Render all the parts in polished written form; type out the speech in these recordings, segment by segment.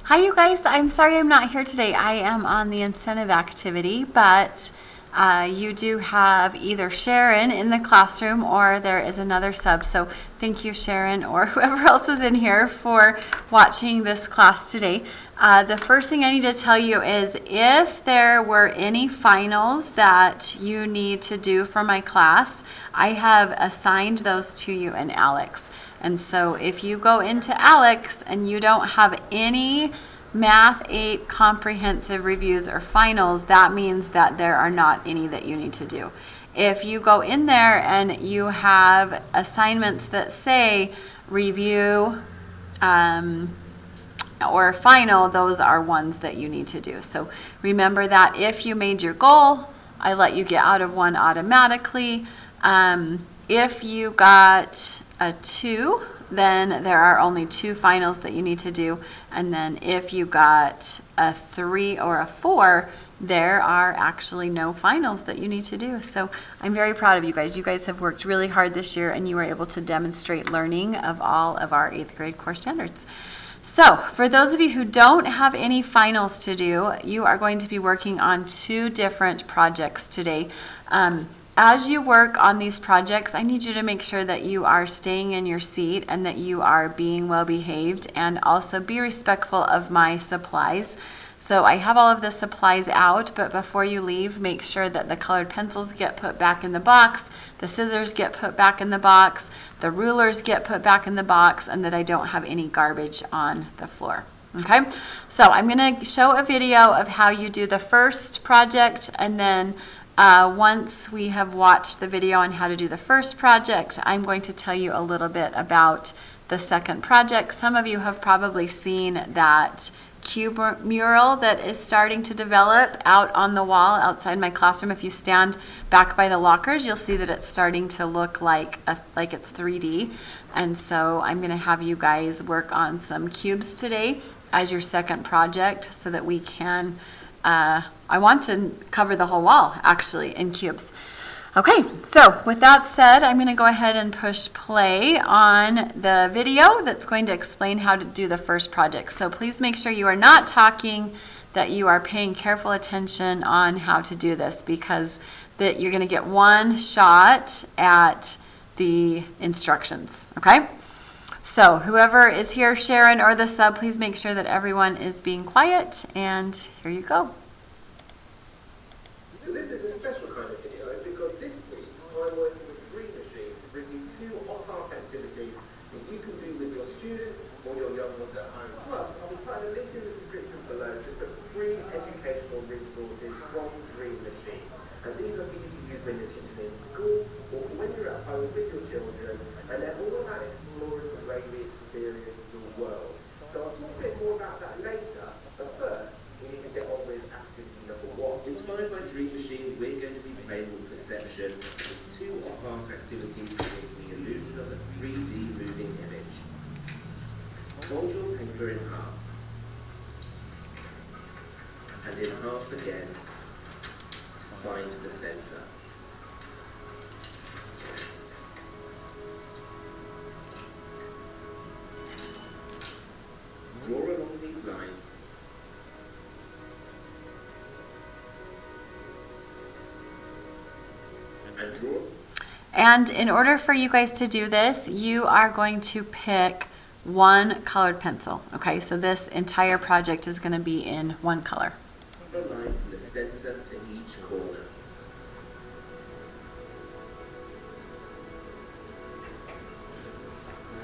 Hi, you guys. I'm sorry I'm not here today. I am on the incentive activity, but you do have either Sharon in the classroom or there is another sub. So thank you, Sharon, or whoever else is in here for watching this class today. The first thing I need to tell you is if there were any finals that you need to do for my class, I have assigned those to you in Alex. And so if you go into Alex and you don't have any Math 8 comprehensive reviews or finals, that means that there are not any that you need to do. If you go in there and you have assignments that say review or final, those are ones that you need to do. So remember that if you made your goal, I let you get out of one automatically. If you got a 2, then there are only 2 finals that you need to do. And then if you got a 3 or a 4, there are actually no finals that you need to do. So I'm very proud of you guys. You guys have worked really hard this year and you were able to demonstrate learning of all of our 8th grade core standards. So for those of you who don't have any finals to do, you are going to be working on 2 different projects today. As you work on these projects, I need you to make sure that you are staying in your seat and that you are being well behaved, and also be respectful of my supplies. So I have all of the supplies out, but before you leave, make sure that the colored pencils get put back in the box, the scissors get put back in the box, the rulers get put back in the box, and that I don't have any garbage on the floor. Okay, so I'm going to show a video of how you do the first project, and then once we have watched the video on how to do the first project, I'm going to tell you a little bit about the second project. Some of you have probably seen that cube mural that is starting to develop out on the wall outside my classroom. If you stand back by the lockers, you'll see that it's starting to look like it's 3D. And so I'm going to have you guys work on some cubes today as your second project so that we can I want to cover the whole wall, actually, in cubes. Okay, so with that said, I'm going to go ahead and push play on the video that's going to explain how to do the first project. So please make sure you are not talking, that you are paying careful attention on how to do this, because that you're going to get one shot at the instructions, okay? So whoever is here, Sharon or the sub, please make sure that everyone is being quiet, and here you go. So this is a special kind of video because this week I'm working with Dream Machine to bring you 2 on-heart activities that you can do with your students or your young ones at home. Plus, I'll be putting a link in the description below to some free educational resources from Dream Machine. And these are for you to use when you're teaching in school or when you're at home with your children, and they're all about exploring the way we experience the world. So I'll talk a bit more about that later, but first we need to get on with activity number 1. Inspired by Dream Machine, we're going to be playing with perception with 2 on-heart activities creating the illusion of a 3D moving image. Fold your paper in half, and in half again to find the center. Draw along these lines and draw. And in order for you guys to do this, you are going to pick one colored pencil. Okay, so this entire project is going to be in one color. Draw a line from the center to each corner.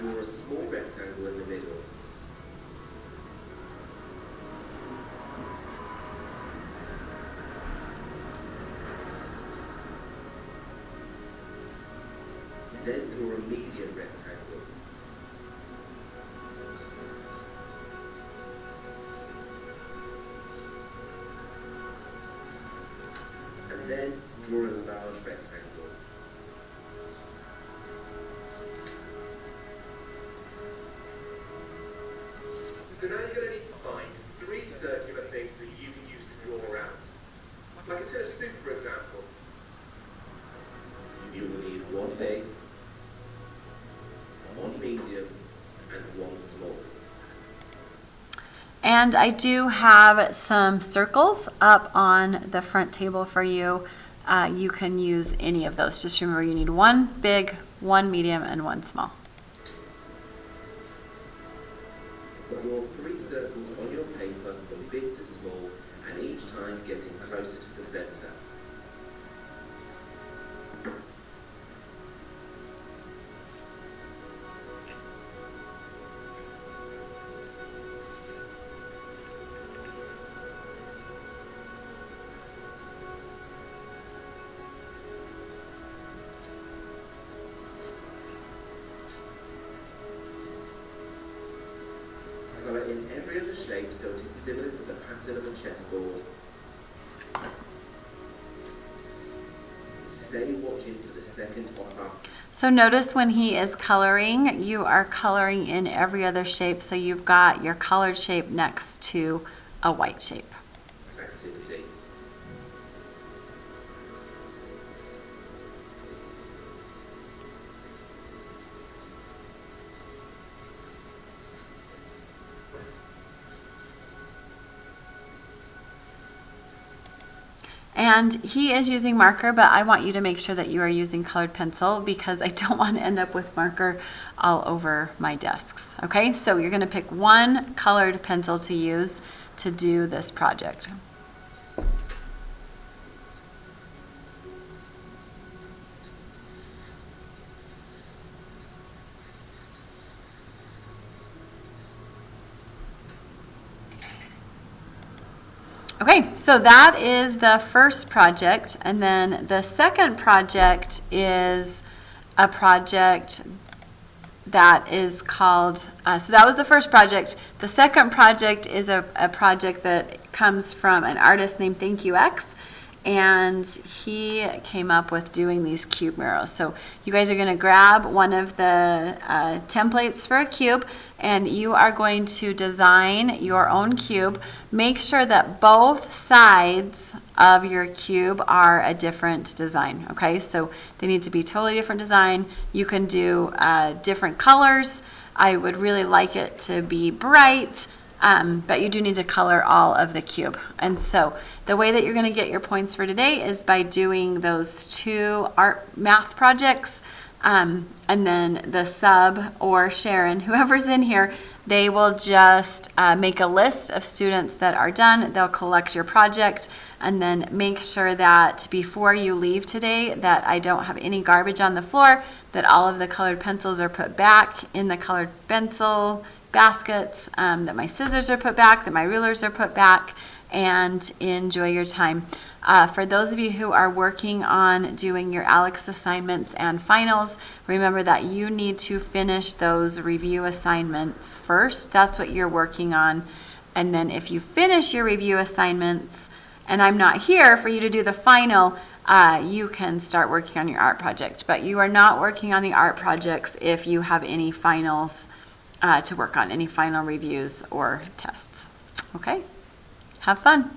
Draw a small rectangle in the middle. Then draw a medium rectangle. And then draw a large rectangle. So now you're going to need to find 3 circular things that you can use to draw around. Like a tin of soup, for example. You will need 1 big, 1 medium, and 1 small. And I do have some circles up on the front table for you. You can use any of those. Just remember you need one big, one medium, and one small. Draw 3 circles on your paper from big to small, and each time getting closer to the center. Colour in every other shape so it is similar to the pattern of a chessboard. Stay watching for the second aha. So notice when he is coloring, you are coloring in every other shape. So you've got your colored shape next to a white shape. Activity. And he is using marker, but I want you to make sure that you are using colored pencil because I don't want to end up with marker all over my desks. Okay, so you're going to pick one colored pencil to use to do this project. Okay, so that is the first project, and then the second project is a project that is called, so that was the first project. The second project is a project that comes from an artist named Thank You X, and he came up with doing these cube murals. So you guys are going to grab one of the templates for a cube, and you are going to design your own cube. Make sure that both sides of your cube are a different design, okay? So they need to be totally different design. You can do different colors. I would really like it to be bright, but you do need to color all of the cube. And so the way that you're going to get your points for today is by doing those 2 art math projects. And then the sub or Sharon, whoever's in here, they will just make a list of students that are done. They'll collect your project and then make sure that before you leave today that I don't have any garbage on the floor, that all of the colored pencils are put back in the colored pencil baskets, that my scissors are put back, that my rulers are put back, and enjoy your time. For those of you who are working on doing your ALEX assignments and finals, remember that you need to finish those review assignments first. That's what you're working on. And then if you finish your review assignments, and I'm not here for you to do the final, you can start working on your art project. But you are not working on the art projects if you have any finals to work on, any final reviews or tests. Okay? Have fun.